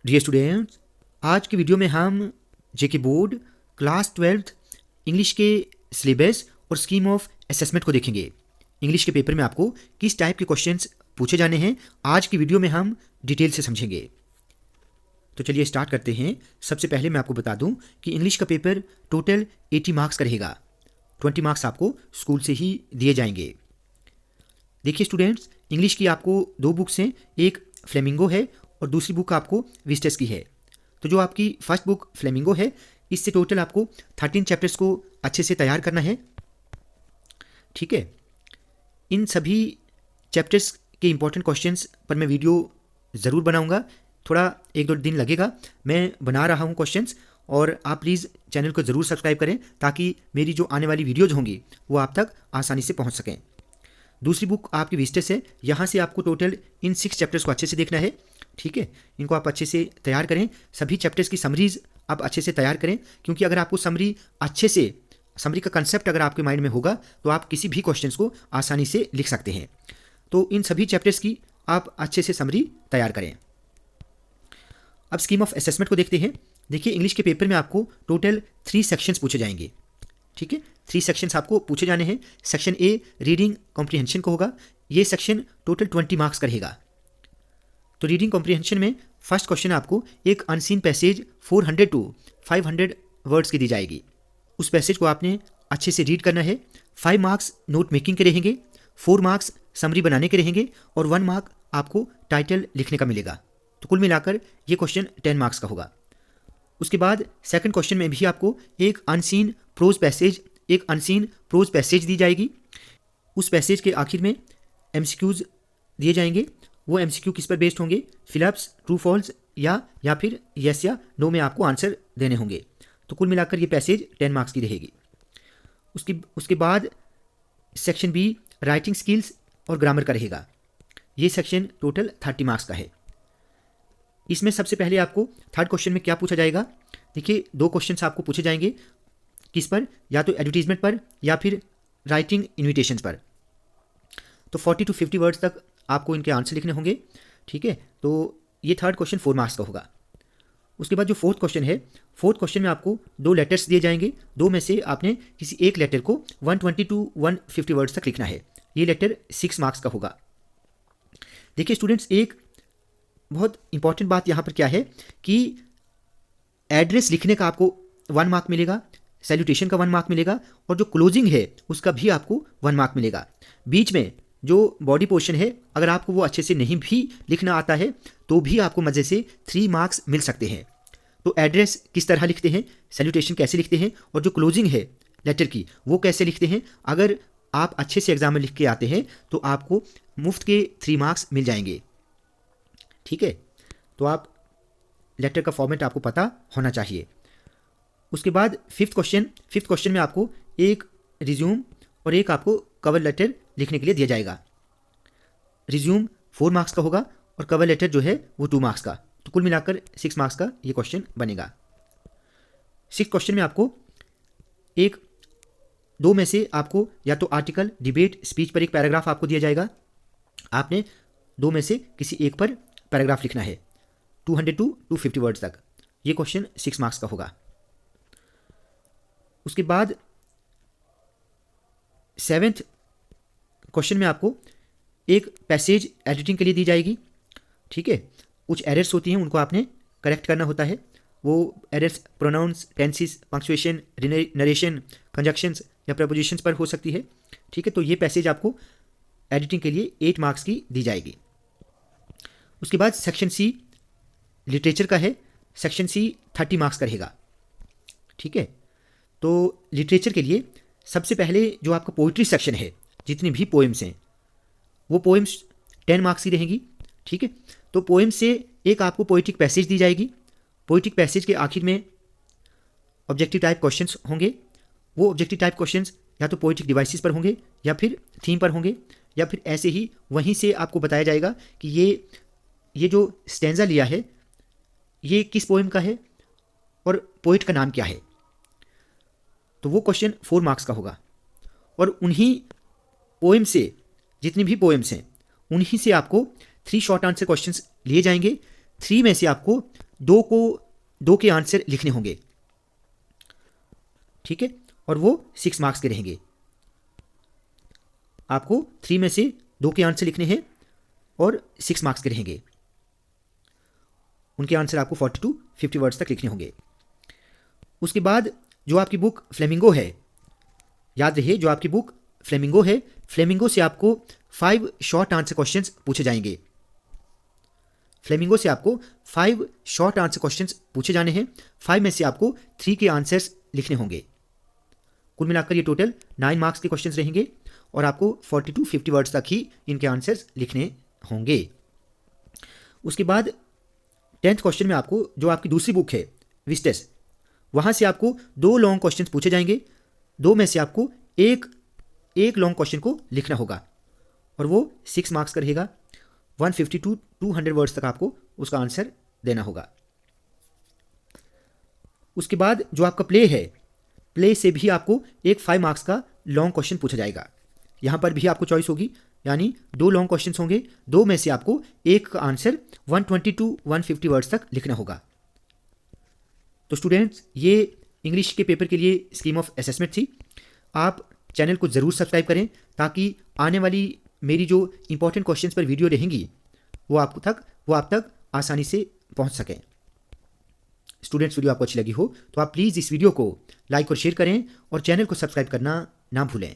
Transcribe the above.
Dear students, आज की video में हम जेके बोर्ड क्लास 12th इंग्लिश के सिलेबस और स्कीम ऑफ असेसमेंट को देखेंगे। इंग्लिश के पेपर में आपको किस टाइप के क्वेश्चंस पूछे जाने हैं आज की वीडियो में हम डिटेल से समझेंगे। तो चलिए स्टार्ट करते हैं। सबसे पहले मैं आपको बता दूं कि इंग्लिश का पेपर टोटल 80 मार्क्स का रहेगा। 20 मार्क्स आपको स्कूल से ही दिए जाएंगे। देखिए स्टूडेंट्स, इंग्लिश की आपको दो बुक्स हैं, एक फ्लेमिंगो है और दूसरी बुक आपको विस्टस की है। तो जो आपकी फर्स्ट बुक फ्लेमिंगो है, इससे टोटल आपको 13 चैप्टर्स को अच्छे से तैयार करना है। ठीक है, इन सभी चैप्टर्स के इंपॉर्टेंट क्वेश्चंस पर मैं वीडियो ज़रूर बनाऊंगा। थोड़ा 1-2 दिन लगेगा, मैं बना रहा हूं क्वेश्चंस, और आप प्लीज़ चैनल को ज़रूर सब्सक्राइब करें ताकि मेरी जो आने वाली वीडियोज़ होंगी वो आप तक आसानी से पहुंच सकें। दूसरी बुक आपकी विस्टस है, यहाँ से आपको टोटल इन 6 चैप्टर्स को अच्छे से देखना है। ठीक है, इनको आप अच्छे से तैयार करें। सभी चैप्टर्स की समरीज आप अच्छे से तैयार करें, क्योंकि अगर आपको समरी का कंसेप्ट अगर आपके माइंड में होगा तो आप किसी भी क्वेश्चंस को आसानी से लिख सकते हैं। तो इन सभी चैप्टर्स की आप अच्छे से समरी तैयार करें। अब स्कीम ऑफ असेसमेंट को देखते हैं। देखिए, इंग्लिश के पेपर में आपको टोटल 3 सेक्शंस पूछे जाएंगे। ठीक है, 3 सेक्शंस आपको पूछे जाने हैं। सेक्शन ए रीडिंग कॉम्प्रिहेंशन को होगा। ये सेक्शन टोटल 20 मार्क्स का रहेगा। तो रीडिंग कॉम्प्रिहेंशन में फर्स्ट क्वेश्चन आपको एक अनसीन पैसेज 400 टू 500 वर्ड्स की दी जाएगी। उस पैसेज को आपने अच्छे से रीड करना है। 5 मार्क्स नोट मेकिंग के रहेंगे, 4 मार्क्स समरी बनाने के रहेंगे और 1 मार्क आपको टाइटल लिखने का मिलेगा। तो कुल मिलाकर ये क्वेश्चन 10 मार्क्स का होगा। उसके बाद सेकंड क्वेश्चन में भी आपको एक अनसीन प्रोज पैसेज दी जाएगी। उस पैसेज के आखिर में एमसीक्यूज दिए जाएंगे। वो एमसीक्यू किस पर बेस्ड होंगे? फिलअप्स, ट्रू फॉल्स या फिर यस या नो में आपको आंसर देने होंगे। तो कुल मिलाकर ये पैसेज 10 मार्क्स की रहेगी। उसके बाद सेक्शन बी राइटिंग स्किल्स और ग्रामर का रहेगा। ये सेक्शन टोटल 30 मार्क्स का है। इसमें सबसे पहले आपको थर्ड क्वेश्चन में क्या पूछा जाएगा? देखिए, 2 क्वेश्चन आपको पूछे जाएंगे। किस पर? या तो एडवर्टीजमेंट पर या फिर राइटिंग इन्विटेशंस पर। तो 40 टू 50 वर्ड्स तक आपको इनके आंसर लिखने होंगे। ठीक है, तो ये थर्ड क्वेश्चन 4 मार्क्स का होगा। उसके बाद जो फोर्थ क्वेश्चन है, फोर्थ क्वेश्चन में आपको 2 लेटर्स दिए जाएंगे। 2 में से आपने किसी एक लेटर को 120 टू 150 वर्ड्स तक लिखना है। ये लेटर 6 मार्क्स का होगा। देखिए स्टूडेंट्स, एक बहुत इंपॉर्टेंट बात यहाँ पर क्या है कि एड्रेस लिखने का आपको 1 मार्क मिलेगा, सैल्यूटेशन का 1 मार्क मिलेगा और जो क्लोजिंग है उसका भी आपको 1 मार्क मिलेगा। बीच में जो बॉडी पोर्शन है, अगर आपको वो अच्छे से नहीं भी लिखना आता है तो भी आपको मज़े से 3 मार्क्स मिल सकते हैं। तो एड्रेस किस तरह लिखते हैं, सैल्यूटेशन कैसे लिखते हैं और जो क्लोजिंग है लेटर की वो कैसे लिखते हैं, अगर आप अच्छे से एग्जाम में लिख के आते हैं तो आपको मुफ्त के 3 मार्क्स मिल जाएंगे। ठीक है, तो आप लेटर का फॉर्मेट आपको पता होना चाहिए। उसके बाद फिफ्थ क्वेश्चन में आपको एक रिज्यूम और एक आपको कवर लेटर लिखने के लिए दिया जाएगा। रिज्यूम 4 मार्क्स का होगा और कवर लेटर जो है वो 2 मार्क्स का। तो कुल मिलाकर 6 मार्क्स का ये क्वेश्चन बनेगा। 6th क्वेश्चन में आपको 2 में से आपको या तो आर्टिकल, डिबेट, स्पीच पर एक पैराग्राफ आपको दिया जाएगा। आपने 2 में से किसी एक पर पैराग्राफ लिखना है, 200 टू 250 वर्ड्स तक। ये क्वेश्चन 6 मार्क्स का होगा। उसके बाद 7th क्वेश्चन में आपको एक पैसेज एडिटिंग के लिए दी जाएगी। ठीक है, कुछ एरर्स होती हैं, उनको आपने करेक्ट करना होता है। वो errors pronouns, tenses, punctuation, narration, conjunctions या प्रपोजिशंस पर हो सकती है। ठीक है, तो ये पैसेज आपको एडिटिंग के लिए 8 मार्क्स की दी जाएगी। उसके बाद सेक्शन सी लिटरेचर का है। सेक्शन सी 30 मार्क्स का रहेगा। ठीक है, तो लिटरेचर के लिए सबसे पहले जो आपका पोइट्री सेक्शन है, जितनी भी पोएम्स हैं वो पोएम्स 10 मार्क्स की रहेंगी। ठीक है, तो पोएम से एक आपको पोइट्रिक पैसेज दी जाएगी। पोइट्रिक पैसेज के आखिर में ऑब्जेक्टिव टाइप क्वेश्चंस होंगे। वो ऑब्जेक्टिव टाइप क्वेश्चंस या तो पोइट्रिक डिवाइसेस पर होंगे या फिर थीम पर होंगे, या फिर ऐसे ही वहीं से आपको बताया जाएगा कि ये जो स्टैंजा लिया है ये किस पोएम का है और पोइट का नाम क्या है। तो वो क्वेश्चन 4 मार्क्स का होगा। और उन्हीं पोएम से, जितनी भी पोएम्स हैं उन्हीं से आपको 3 शॉर्ट आंसर क्वेश्चंस लिए जाएंगे। 3 में से आपको दो के आंसर लिखने होंगे, ठीक है, और वो 6 मार्क्स के रहेंगे। आपको 3 में से 2 के आंसर लिखने हैं और 6 मार्क्स के रहेंगे। उनके आंसर आपको 40 to 50 वर्ड्स तक लिखने होंगे। उसके बाद जो आपकी बुक फ्लेमिंगो है, याद रहिए जो आपकी बुक फ्लेमिंगो है, फ्लेमिंगो से आपको 5 शॉर्ट आंसर क्वेश्चंस पूछे जाएंगे। फ्लेमिंगो से आपको 5 शॉर्ट आंसर क्वेश्चंस पूछे जाने हैं। 5 में से आपको 3 के आंसर्स लिखने होंगे। कुल मिलाकर ये टोटल 9 मार्क्स के क्वेश्चंस रहेंगे और आपको 40 to 50 वर्ड्स तक ही इनके आंसर्स लिखने होंगे। उसके बाद 10th क्वेश्चन में आपको जो आपकी दूसरी बुक है विस्टस, वहाँ से आपको 2 लॉन्ग क्वेश्चन पूछे जाएंगे। 2 में से आपको एक लॉन्ग क्वेश्चन को लिखना होगा और वो 6 मार्क्स का रहेगा। 150 to 200 वर्ड्स तक आपको उसका आंसर देना होगा। उसके बाद जो आपका प्ले है, प्ले से भी आपको एक 5 मार्क्स का लॉन्ग क्वेश्चन पूछा जाएगा। यहाँ पर भी आपको चॉइस होगी, यानी 2 लॉन्ग क्वेश्चन होंगे। 2 में से आपको एक का आंसर 120 to 150 वर्ड्स तक लिखना होगा। तो स्टूडेंट्स, ये इंग्लिश के पेपर के लिए स्कीम ऑफ असेसमेंट थी। आप चैनल को ज़रूर सब्सक्राइब करें ताकि आने वाली मेरी जो इंपॉर्टेंट क्वेश्चंस पर वीडियो रहेंगी वो आप तक आसानी से पहुंच सकें। स्टूडेंट्स, वीडियो आपको अच्छी लगी हो तो आप प्लीज़ इस वीडियो को लाइक और शेयर करें और चैनल को सब्सक्राइब करना ना भूलें।